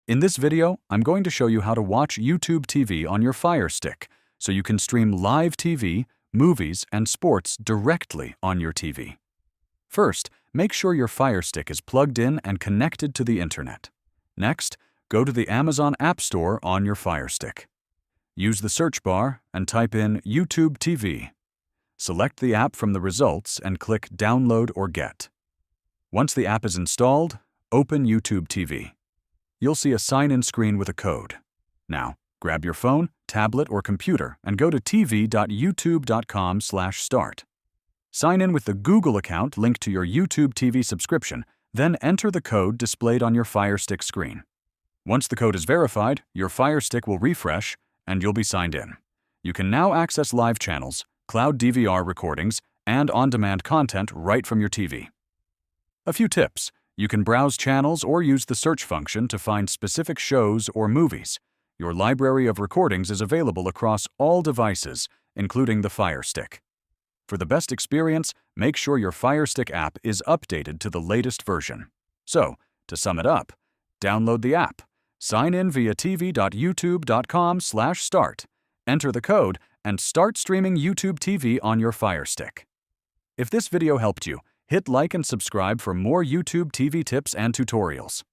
In this video, I'm going to show you how to watch YouTube TV on your Fire Stick so you can stream live TV, movies, and sports directly on your TV. First, make sure your Fire Stick is plugged in and connected to the internet. Next, go to the Amazon App Store on your Fire Stick. Use the search bar and type in YouTube TV. Select the app from the results and click Download or Get. Once the app is installed, open YouTube TV. You'll see a sign-in screen with a code. Now, grab your phone, tablet, or computer and go to tv.youtube.com/start. Sign in with the Google account linked to your YouTube TV subscription, then enter the code displayed on your Fire Stick screen. Once the code is verified, your Fire Stick will refresh and you'll be signed in. You can now access live channels, cloud DVR recordings, and on-demand content right from your TV. A few tips. You can browse channels or use the search function to find specific shows or movies. Your library of recordings is available across all devices, including the Fire Stick. For the best experience, make sure your Fire Stick app is updated to the latest version. So, to sum it up, download the app, sign in via tv.youtube.com/start, enter the code, and start streaming YouTube TV on your Fire Stick. If this video helped you, hit like and subscribe for more YouTube TV tips and tutorials.